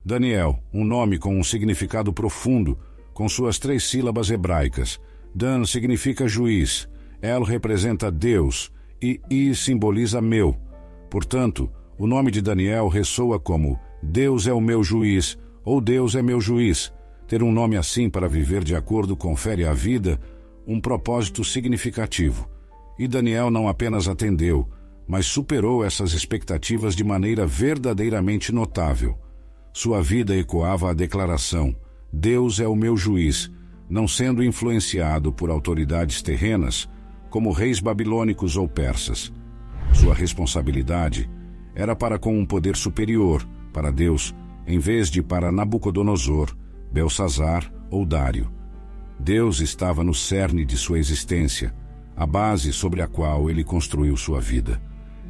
Daniel, um nome com um significado profundo, com suas 3 sílabas hebraicas. Dan significa juiz, El representa Deus e I simboliza meu. Portanto, o nome de Daniel ressoa como Deus é o meu juiz ou Deus é meu juiz. Ter um nome assim para viver de acordo confere à vida um propósito significativo. E Daniel não apenas atendeu, mas superou essas expectativas de maneira verdadeiramente notável. Sua vida ecoava a declaração: Deus é o meu juiz, não sendo influenciado por autoridades terrenas, como reis babilônicos ou persas. Sua responsabilidade era para com um poder superior, para Deus, em vez de para Nabucodonosor, Belsazar ou Dário. Deus estava no cerne de sua existência, a base sobre a qual ele construiu sua vida.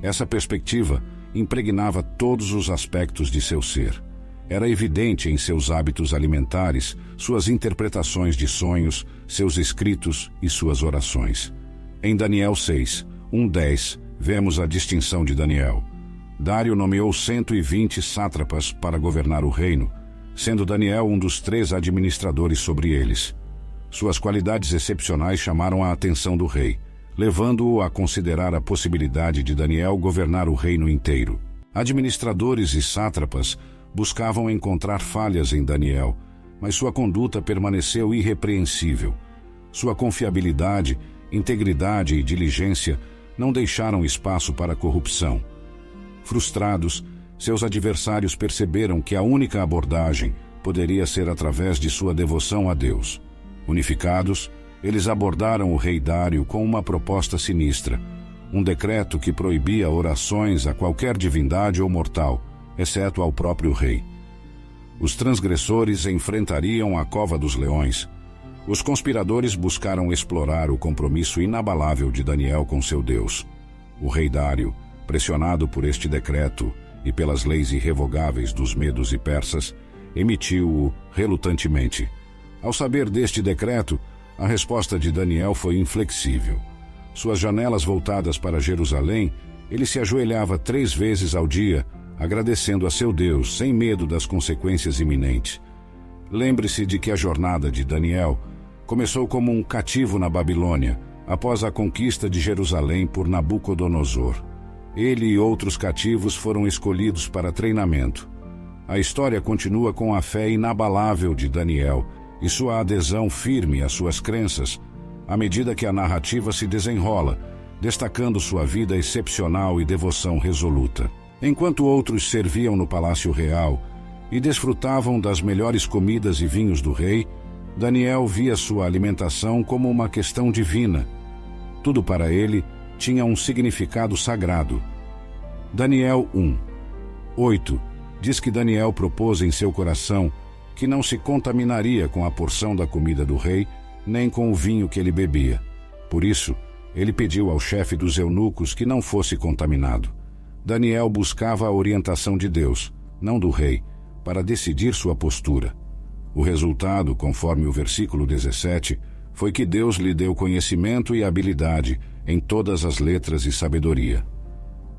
Essa perspectiva impregnava todos os aspectos de seu ser. Era evidente em seus hábitos alimentares, suas interpretações de sonhos, seus escritos e suas orações. Em Daniel 6, 1-10, vemos a distinção de Daniel. Dário nomeou 120 sátrapas para governar o reino, sendo Daniel um dos 3 administradores sobre eles. Suas qualidades excepcionais chamaram a atenção do rei, levando-o a considerar a possibilidade de Daniel governar o reino inteiro. Administradores e sátrapas buscavam encontrar falhas em Daniel, mas sua conduta permaneceu irrepreensível. Sua confiabilidade, integridade e diligência não deixaram espaço para corrupção. Frustrados, seus adversários perceberam que a única abordagem poderia ser através de sua devoção a Deus. Unificados, eles abordaram o rei Dário com uma proposta sinistra, um decreto que proibia orações a qualquer divindade ou mortal, exceto ao próprio rei. Os transgressores enfrentariam a cova dos leões. Os conspiradores buscaram explorar o compromisso inabalável de Daniel com seu Deus. O rei Dário, pressionado por este decreto e pelas leis irrevogáveis dos medos e persas, emitiu-o relutantemente. Ao saber deste decreto, a resposta de Daniel foi inflexível. Suas janelas voltadas para Jerusalém, ele se ajoelhava 3 vezes ao dia, agradecendo a seu Deus, sem medo das consequências iminentes. Lembre-se de que a jornada de Daniel começou como um cativo na Babilônia, após a conquista de Jerusalém por Nabucodonosor. Ele e outros cativos foram escolhidos para treinamento. A história continua com a fé inabalável de Daniel e sua adesão firme às suas crenças, à medida que a narrativa se desenrola, destacando sua vida excepcional e devoção resoluta. Enquanto outros serviam no palácio real e desfrutavam das melhores comidas e vinhos do rei, Daniel via sua alimentação como uma questão divina. Tudo para ele tinha um significado sagrado. Daniel 1:8 diz que Daniel propôs em seu coração que não se contaminaria com a porção da comida do rei, nem com o vinho que ele bebia. Por isso, ele pediu ao chefe dos eunucos que não fosse contaminado. Daniel buscava a orientação de Deus, não do rei, para decidir sua postura. O resultado, conforme o versículo 17, foi que Deus lhe deu conhecimento e habilidade em todas as letras e sabedoria.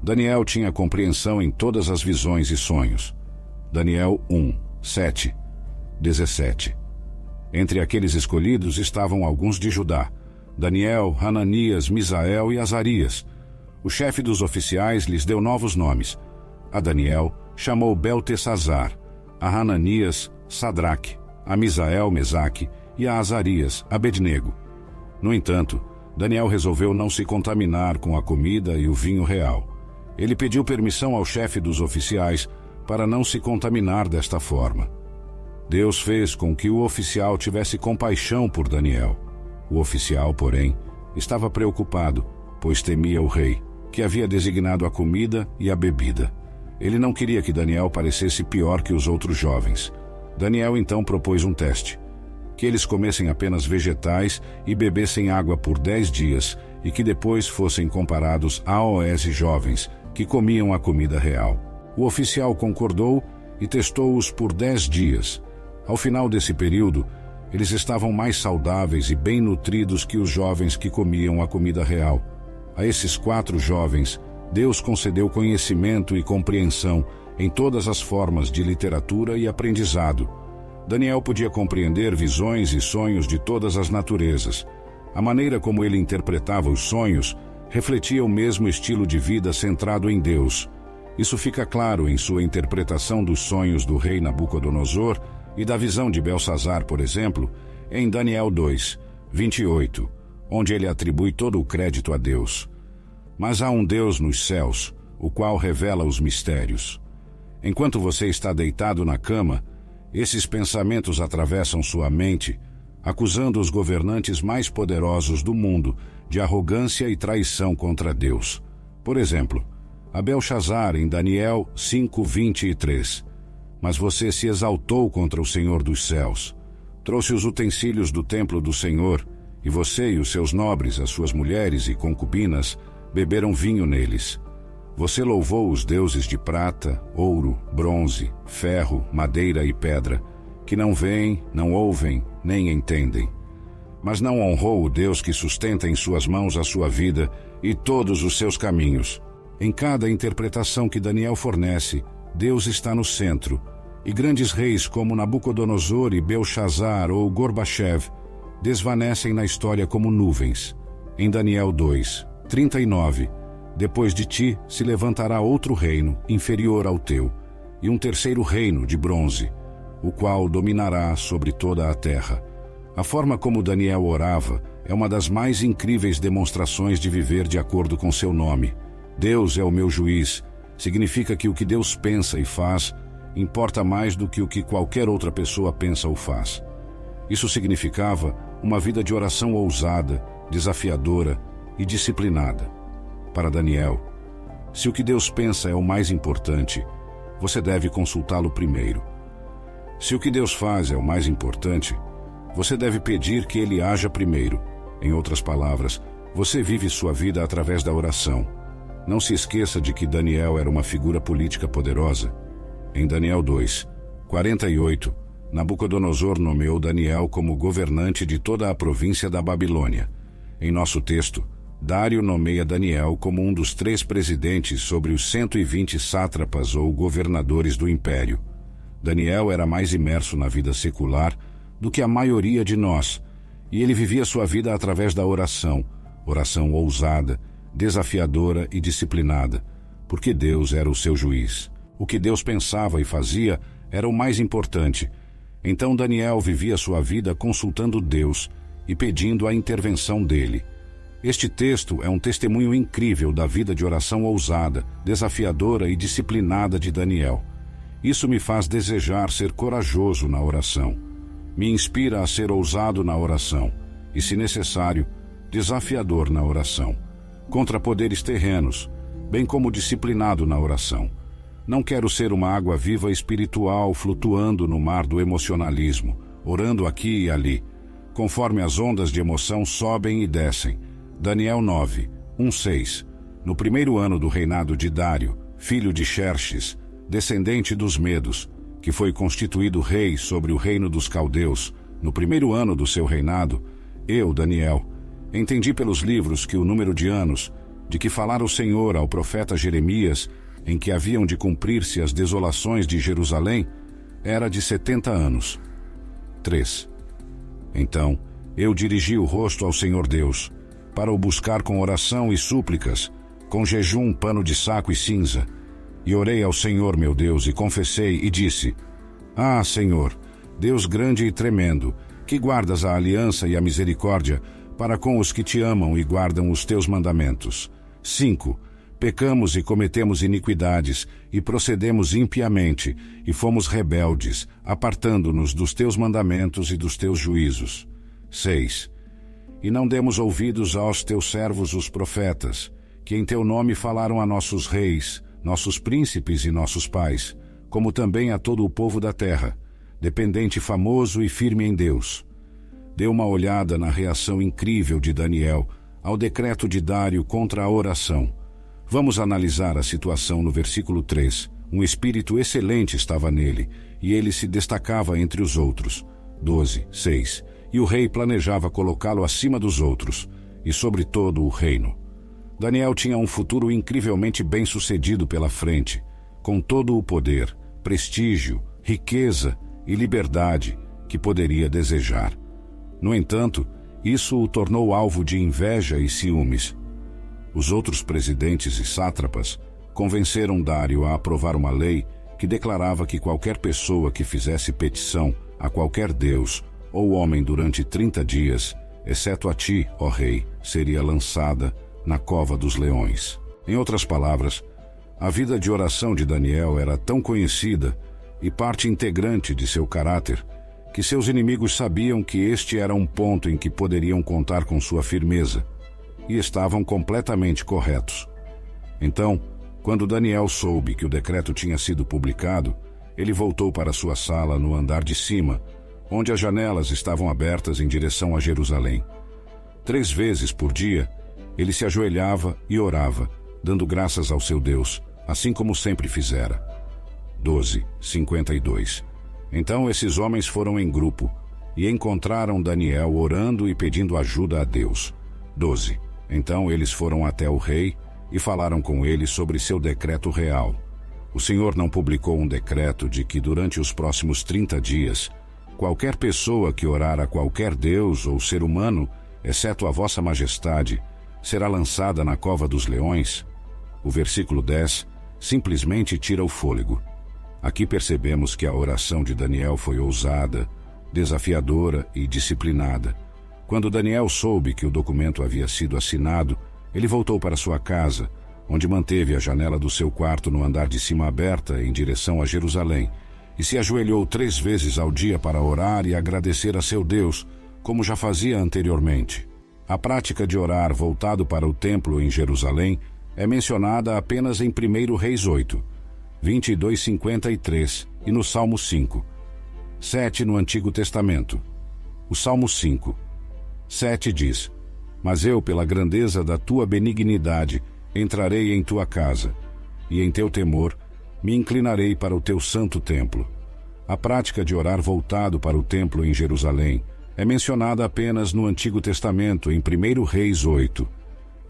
Daniel tinha compreensão em todas as visões e sonhos. Daniel 1:7-17. Entre aqueles escolhidos estavam alguns de Judá: Daniel, Hananias, Misael e Azarias. O chefe dos oficiais lhes deu novos nomes. A Daniel chamou Beltesazar, a Hananias, Sadraque, a Misael, Mesaque e a Azarias, Abednego. No entanto, Daniel resolveu não se contaminar com a comida e o vinho real. Ele pediu permissão ao chefe dos oficiais para não se contaminar desta forma. Deus fez com que o oficial tivesse compaixão por Daniel. O oficial, porém, estava preocupado, pois temia o rei, que havia designado a comida e a bebida. Ele não queria que Daniel parecesse pior que os outros jovens. Daniel então propôs um teste: que eles comessem apenas vegetais e bebessem água por 10 dias, e que depois fossem comparados a jovens, que comiam a comida real. O oficial concordou e testou-os por 10 dias. Ao final desse período, eles estavam mais saudáveis e bem nutridos que os jovens que comiam a comida real. A esses 4 jovens, Deus concedeu conhecimento e compreensão em todas as formas de literatura e aprendizado. Daniel podia compreender visões e sonhos de todas as naturezas. A maneira como ele interpretava os sonhos refletia o mesmo estilo de vida centrado em Deus. Isso fica claro em sua interpretação dos sonhos do rei Nabucodonosor e da visão de Belsazar, por exemplo, em Daniel 2, 28, onde ele atribui todo o crédito a Deus. Mas há um Deus nos céus, o qual revela os mistérios. Enquanto você está deitado na cama, esses pensamentos atravessam sua mente, acusando os governantes mais poderosos do mundo de arrogância e traição contra Deus. Por exemplo, a Belsazar em Daniel 5:23. Mas você se exaltou contra o Senhor dos céus, trouxe os utensílios do templo do Senhor, e você e os seus nobres, as suas mulheres e concubinas, beberam vinho neles. Você louvou os deuses de prata, ouro, bronze, ferro, madeira e pedra, que não veem, não ouvem, nem entendem. Mas não honrou o Deus que sustenta em suas mãos a sua vida e todos os seus caminhos. Em cada interpretação que Daniel fornece, Deus está no centro, e grandes reis como Nabucodonosor e Belsazar ou Gorbachev desvanecem na história como nuvens. Em Daniel 2, 39, depois de ti se levantará outro reino inferior ao teu, e um terceiro reino de bronze, o qual dominará sobre toda a terra. A forma como Daniel orava é uma das mais incríveis demonstrações de viver de acordo com seu nome. Deus é o meu juiz, significa que o que Deus pensa e faz importa mais do que o que qualquer outra pessoa pensa ou faz. Isso significava uma vida de oração ousada, desafiadora e disciplinada. Para Daniel, se o que Deus pensa é o mais importante, você deve consultá-lo primeiro. Se o que Deus faz é o mais importante, você deve pedir que Ele haja primeiro. Em outras palavras, você vive sua vida através da oração. Não se esqueça de que Daniel era uma figura política poderosa. Em Daniel 2, 48, Nabucodonosor nomeou Daniel como governante de toda a província da Babilônia. Em nosso texto, Dário nomeia Daniel como um dos 3 presidentes sobre os 120 sátrapas ou governadores do império. Daniel era mais imerso na vida secular do que a maioria de nós, e ele vivia sua vida através da oração, oração ousada, desafiadora e disciplinada, porque Deus era o seu juiz. O que Deus pensava e fazia era o mais importante. Então Daniel vivia sua vida consultando Deus e pedindo a intervenção dele. Este texto é um testemunho incrível da vida de oração ousada, desafiadora e disciplinada de Daniel. Isso me faz desejar ser corajoso na oração. Me inspira a ser ousado na oração e, se necessário, desafiador na oração, contra poderes terrenos, bem como disciplinado na oração. Não quero ser uma água viva espiritual flutuando no mar do emocionalismo, orando aqui e ali, conforme as ondas de emoção sobem e descem. Daniel 9, 1-6. No primeiro ano do reinado de Dário, filho de Xerxes, descendente dos Medos, que foi constituído rei sobre o reino dos caldeus, no primeiro ano do seu reinado, eu, Daniel, entendi pelos livros que o número de anos de que falara o Senhor ao profeta Jeremias, em que haviam de cumprir-se as desolações de Jerusalém, era de 70 anos. 3. Então, eu dirigi o rosto ao Senhor Deus, para o buscar com oração e súplicas, com jejum, pano de saco e cinza, e orei ao Senhor meu Deus, e confessei, e disse: Ah, Senhor, Deus grande e tremendo, que guardas a aliança e a misericórdia para com os que te amam e guardam os teus mandamentos. 5. Pecamos e cometemos iniquidades, e procedemos impiamente, e fomos rebeldes, apartando-nos dos teus mandamentos e dos teus juízos. 6. E não demos ouvidos aos teus servos os profetas, que em teu nome falaram a nossos reis, nossos príncipes e nossos pais, como também a todo o povo da terra, dependente famoso e firme em Deus. Dê uma olhada na reação incrível de Daniel ao decreto de Dário contra a oração. Vamos analisar a situação no versículo 3. Um espírito excelente estava nele, e ele se destacava entre os outros. 12, 6. E o rei planejava colocá-lo acima dos outros, e sobre todo o reino. Daniel tinha um futuro incrivelmente bem-sucedido pela frente. com todo o poder, prestígio, riqueza e liberdade que poderia desejar. No entanto, isso o tornou alvo de inveja e ciúmes. Os outros presidentes e sátrapas convenceram Dário a aprovar uma lei que declarava que qualquer pessoa que fizesse petição a qualquer deus ou homem durante 30 dias, exceto a ti, ó rei, seria lançada na cova dos leões. Em outras palavras, a vida de oração de Daniel era tão conhecida e parte integrante de seu caráter que seus inimigos sabiam que este era um ponto em que poderiam contar com sua firmeza, e estavam completamente corretos. Então, quando Daniel soube que o decreto tinha sido publicado, ele voltou para sua sala no andar de cima, onde as janelas estavam abertas em direção a Jerusalém. 3 vezes por dia, ele se ajoelhava e orava, dando graças ao seu Deus, assim como sempre fizera. 12:52. Então esses homens foram em grupo e encontraram Daniel orando e pedindo ajuda a Deus. 12. Então eles foram até o rei e falaram com ele sobre seu decreto real. O Senhor não publicou um decreto de que durante os próximos 30 dias, qualquer pessoa que orar a qualquer deus ou ser humano, exceto a vossa majestade, será lançada na cova dos leões? O versículo 10 simplesmente tira o fôlego. Aqui percebemos que a oração de Daniel foi ousada, desafiadora e disciplinada. Quando Daniel soube que o documento havia sido assinado, ele voltou para sua casa, onde manteve a janela do seu quarto no andar de cima aberta em direção a Jerusalém, e se ajoelhou 3 vezes ao dia para orar e agradecer a seu Deus, como já fazia anteriormente. A prática de orar voltado para o templo em Jerusalém é mencionada apenas em 1 Reis 8, 22:53 e no Salmo 5. 7 no Antigo Testamento. O Salmo 5. 7 diz: Mas eu, pela grandeza da tua benignidade, entrarei em tua casa, e em teu temor me inclinarei para o teu santo templo. A prática de orar voltado para o templo em Jerusalém é mencionada apenas no Antigo Testamento em 1 Reis 8,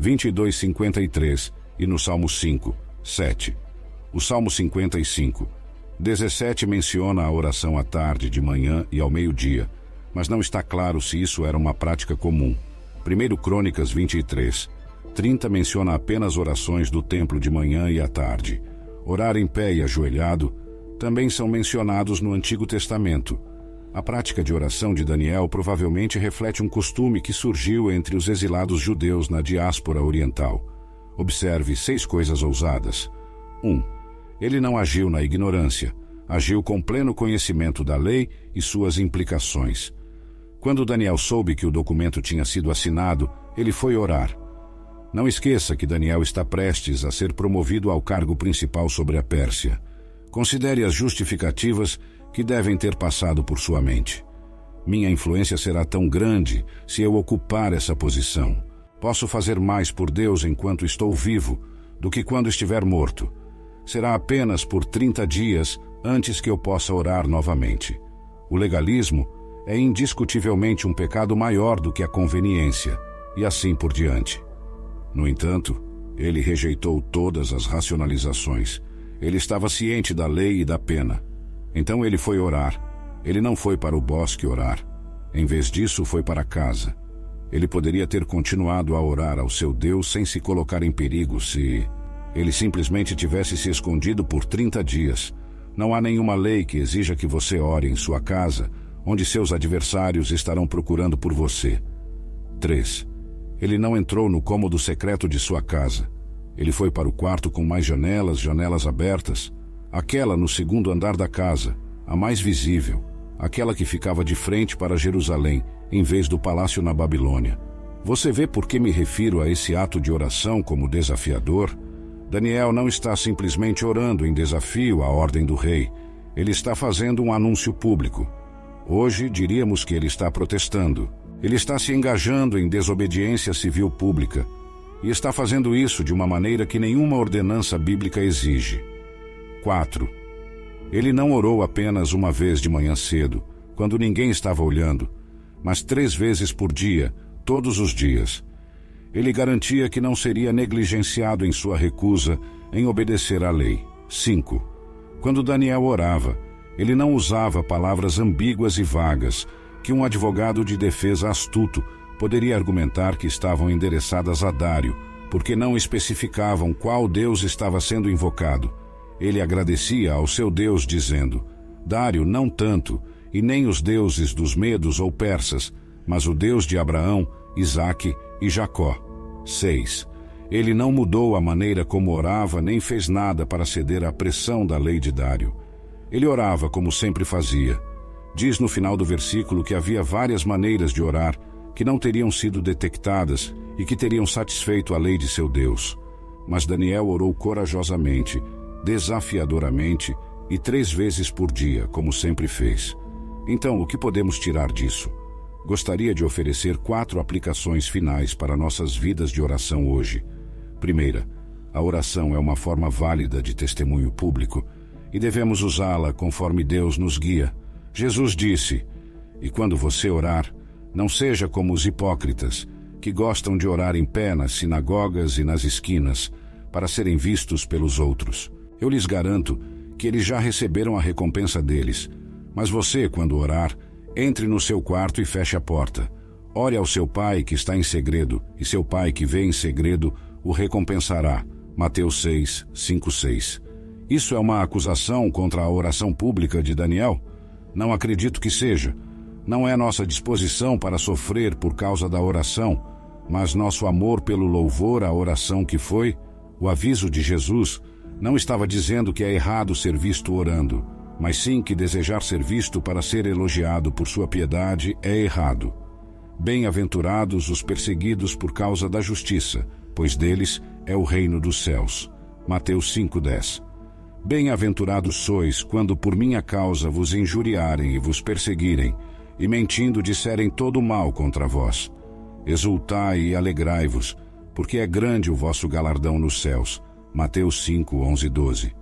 22:53 e no Salmo 5, 7. O Salmo 55, 17 menciona a oração à tarde, de manhã e ao meio-dia, mas não está claro se isso era uma prática comum. 1 Crônicas 23, 30 menciona apenas orações do templo de manhã e à tarde. Orar em pé e ajoelhado também são mencionados no Antigo Testamento. A prática de oração de Daniel provavelmente reflete um costume que surgiu entre os exilados judeus na diáspora oriental. Observe 6 coisas ousadas. 1. Ele não agiu na ignorância, agiu com pleno conhecimento da lei e suas implicações. Quando Daniel soube que o documento tinha sido assinado, ele foi orar. Não esqueça que Daniel está prestes a ser promovido ao cargo principal sobre a Pérsia. Considere as justificativas que devem ter passado por sua mente. Minha influência será tão grande se eu ocupar essa posição. Posso fazer mais por Deus enquanto estou vivo do que quando estiver morto. Será apenas por 30 dias antes que eu possa orar novamente. O legalismo é indiscutivelmente um pecado maior do que a conveniência, e assim por diante. No entanto, ele rejeitou todas as racionalizações. Ele estava ciente da lei e da pena. Então ele foi orar. Ele não foi para o bosque orar. Em vez disso, foi para casa. Ele poderia ter continuado a orar ao seu Deus sem se colocar em perigo se ele simplesmente tivesse se escondido por 30 dias. Não há nenhuma lei que exija que você ore em sua casa, onde seus adversários estarão procurando por você. 3. Ele não entrou no cômodo secreto de sua casa. Ele foi para o quarto com mais janelas abertas, aquela no 2º andar da casa, a mais visível, aquela que ficava de frente para Jerusalém, em vez do palácio na Babilônia. Você vê por que me refiro a esse ato de oração como desafiador? Daniel não está simplesmente orando em desafio à ordem do rei. Ele está fazendo um anúncio público. Hoje, diríamos que ele está protestando. Ele está se engajando em desobediência civil pública e está fazendo isso de uma maneira que nenhuma ordenança bíblica exige. 4. Ele não orou apenas uma vez de manhã cedo, quando ninguém estava olhando, mas 3 vezes por dia, todos os dias. Ele garantia que não seria negligenciado em sua recusa em obedecer à lei. 5. Quando Daniel orava, ele não usava palavras ambíguas e vagas, que um advogado de defesa astuto poderia argumentar que estavam endereçadas a Dário, porque não especificavam qual Deus estava sendo invocado. Ele agradecia ao seu Deus, dizendo: Dário não tanto, e nem os deuses dos medos ou persas, mas o Deus de Abraão, Isaque e Jacó. 6. Ele não mudou a maneira como orava, nem fez nada para ceder à pressão da lei de Dário. Ele orava como sempre fazia. Diz no final do versículo que havia várias maneiras de orar que não teriam sido detectadas e que teriam satisfeito a lei de seu Deus. Mas Daniel orou corajosamente, desafiadoramente e 3 vezes por dia, como sempre fez. Então, o que podemos tirar disso? Gostaria de oferecer 4 aplicações finais para nossas vidas de oração hoje. Primeira, a oração é uma forma válida de testemunho público e devemos usá-la conforme Deus nos guia. Jesus disse: E quando você orar, não seja como os hipócritas, que gostam de orar em pé nas sinagogas e nas esquinas, para serem vistos pelos outros. Eu lhes garanto que eles já receberam a recompensa deles. Mas você, quando orar, entre no seu quarto e feche a porta. Ore ao seu pai que está em segredo, e seu pai que vê em segredo o recompensará. Mateus 6, 5, 6. Isso é uma acusação contra a oração pública de Daniel? Não acredito que seja. Não é nossa disposição para sofrer por causa da oração, mas nosso amor pelo louvor à oração que foi. O aviso de Jesus não estava dizendo que é errado ser visto orando, mas sim que desejar ser visto para ser elogiado por sua piedade é errado. Bem-aventurados os perseguidos por causa da justiça, pois deles é o reino dos céus. Mateus 5:10. Bem-aventurados sois quando por minha causa vos injuriarem e vos perseguirem, e mentindo disserem todo o mal contra vós. Exultai e alegrai-vos, porque é grande o vosso galardão nos céus. Mateus 5, 11 e 12.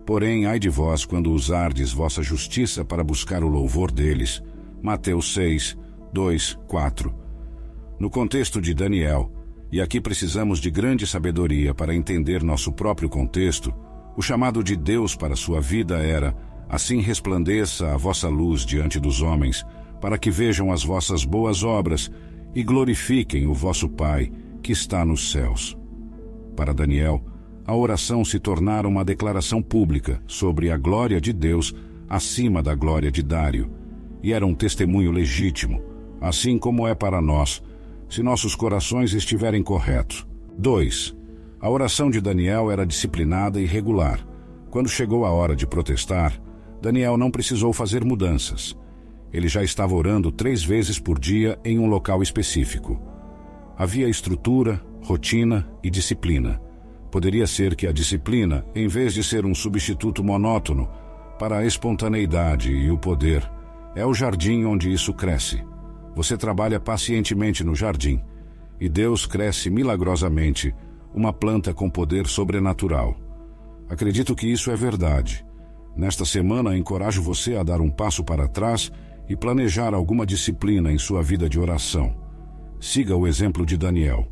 Porém, ai de vós quando usardes vossa justiça para buscar o louvor deles. Mateus 6, 2, 4. No contexto de Daniel, e aqui precisamos de grande sabedoria para entender nosso próprio contexto, o chamado de Deus para sua vida era: assim resplandeça a vossa luz diante dos homens, para que vejam as vossas boas obras e glorifiquem o vosso Pai que está nos céus. Para Daniel, a oração se tornara uma declaração pública sobre a glória de Deus acima da glória de Dário, e era um testemunho legítimo, assim como é para nós, se nossos corações estiverem corretos. 2. A oração de Daniel era disciplinada e regular. Quando chegou a hora de protestar, Daniel não precisou fazer mudanças. Ele já estava orando 3 vezes por dia em um local específico. Havia estrutura, rotina e disciplina. Poderia ser que a disciplina, em vez de ser um substituto monótono para a espontaneidade e o poder, é o jardim onde isso cresce. Você trabalha pacientemente no jardim, e Deus cresce milagrosamente uma planta com poder sobrenatural. Acredito que isso é verdade. Nesta semana, encorajo você a dar um passo para trás e planejar alguma disciplina em sua vida de oração. Siga o exemplo de Daniel.